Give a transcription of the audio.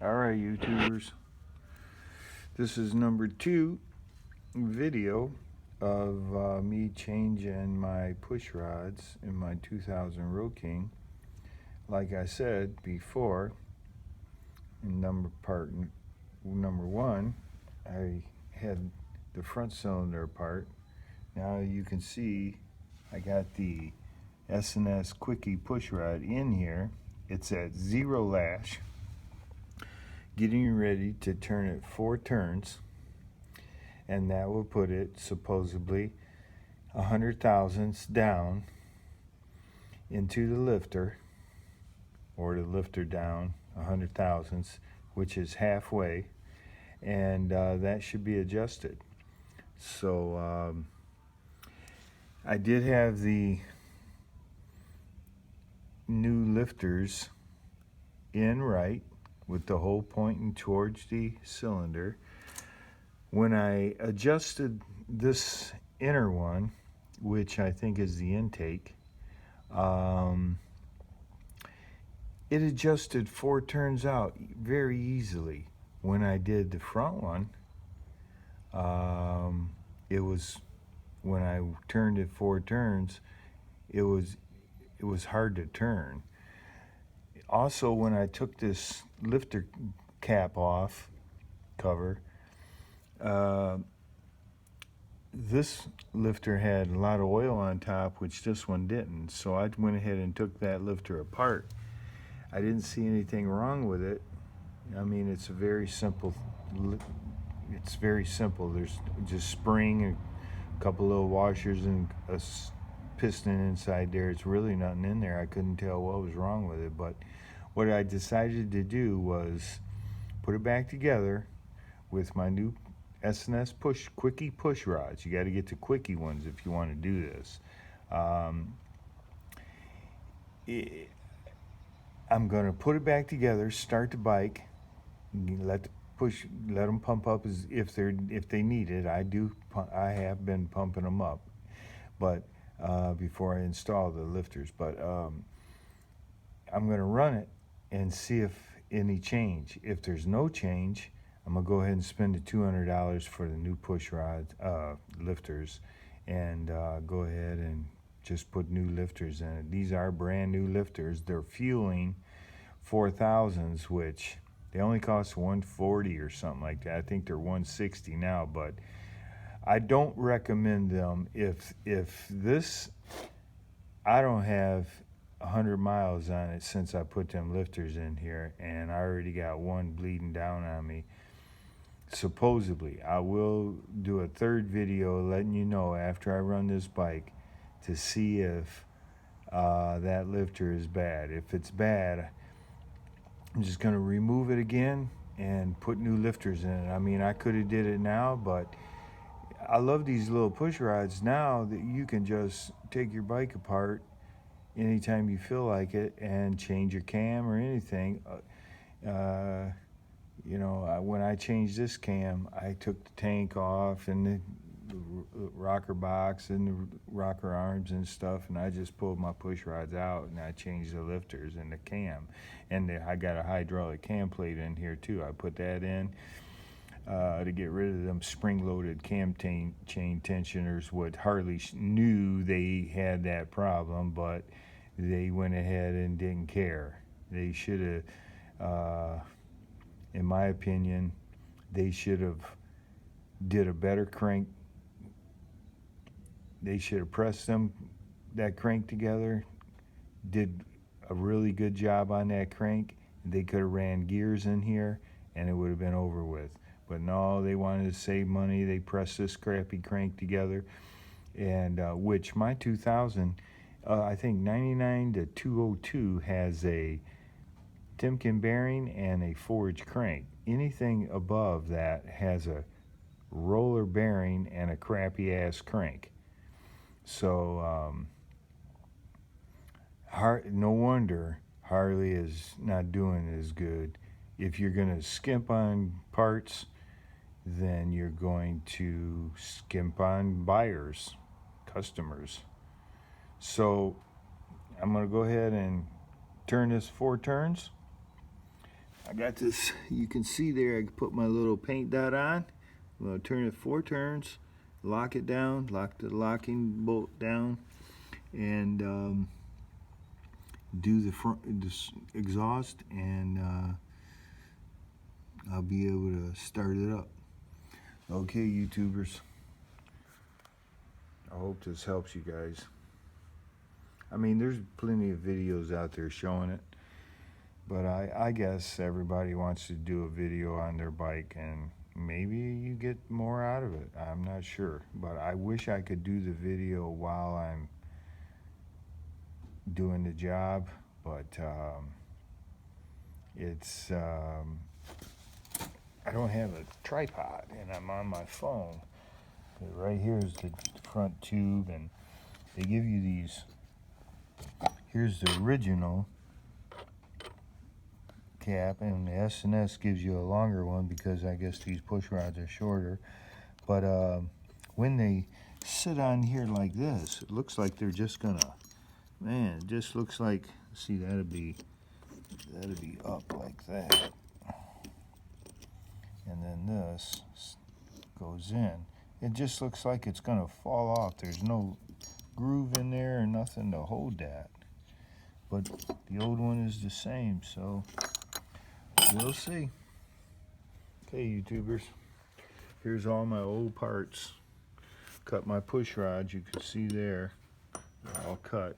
Alright, YouTubers, this is number 2 video of me changing my push rods in my 2000 Road King. Like I said before, in number 1, I had the front cylinder apart. Now you can see I got the S&S Quickie push rod in here. It's at 0 lash, getting ready to turn it 4 turns, and that will put it supposedly 100 thousandths down into the lifter, or the lifter down 100 thousandths, which is halfway, and that should be adjusted. So I did have the new lifters in right, with the hole pointing towards the cylinder. When I adjusted this inner one, which I think is the intake, it adjusted 4 turns out very easily. When I did the front one, it was, when I turned it 4 turns, it was hard to turn. Also, when I took this lifter cap off, cover, this lifter had a lot of oil on top, which this one didn't. So I went ahead and took that lifter apart. I didn't see anything wrong with it. I mean, it's very simple. There's just spring and a couple little washers and a piston inside there. It's really nothing in there. I couldn't tell what was wrong with it, but what I decided to do was put it back together with my new S&S Quickie push rods. You got to get the Quickie ones if you want to do this. I'm going to put it back together, start the bike, let them pump up as if they need it. I have been pumping them up, but before I install the lifters. But I'm going to run it and see if any change. If there's no change, I'm going to go ahead and spend the $200 for the new push rod lifters, and go ahead and just put new lifters in it. These are brand new lifters. They're fueling 4000s, which they only cost $140 or something like that. I think they're $160 now, but I don't recommend them. If this, I don't have 100 miles on it since I put them lifters in here, and I already got one bleeding down on me. Supposedly, I will do a third video letting you know after I run this bike to see if that lifter is bad. If it's bad, I'm just going to remove it again and put new lifters in it. I mean, I could have did it now, but I love these little push rods now that you can just take your bike apart anytime you feel like it and change your cam or anything. You know, when I changed this cam, I took the tank off and the rocker box and the rocker arms and stuff, and I just pulled my push rods out and I changed the lifters and the cam. And I got a hydraulic cam plate in here too. I put that in to get rid of them spring-loaded cam chain tensioners. What Harley knew they had that problem, but they went ahead and didn't care. They should have, in my opinion, they should have did a better crank. They should have pressed that crank together, did a really good job on that crank. They could have ran gears in here and it would have been over with. But no, they wanted to save money. They pressed this crappy crank together, and which my 2000, I think 99 to 202 has a Timken bearing and a forged crank. Anything above that has a roller bearing and a crappy ass crank. So no wonder Harley is not doing as good. If you're going to skimp on parts, then you're going to skimp on buyers, customers. So I'm going to go ahead and turn this 4 turns. I got this, you can see there, I can put my little paint dot on. I'm going to turn it 4 turns, lock it down, lock the locking bolt down, and do the front, this exhaust, and I'll be able to start it up. Okay, YouTubers, I hope this helps you guys. I mean, there's plenty of videos out there showing it, but I guess everybody wants to do a video on their bike, and maybe you get more out of it. I'm not sure, but I wish I could do the video while I'm doing the job, but I don't have a tripod, and I'm on my phone. Right here is the front tube, and they give you these. Here's the original cap, and the S&S gives you a longer one because I guess these push rods are shorter. But when they sit on here like this, it looks like they're just gonna, man, it just looks like, see, that'd be up like that, and then this goes in. It just looks like it's gonna fall off. There's no groove in there or nothing to hold that, but the old one is the same, so we'll see. Okay, YouTubers, here's all my old parts. Cut my push rods, you can see there, they're all cut.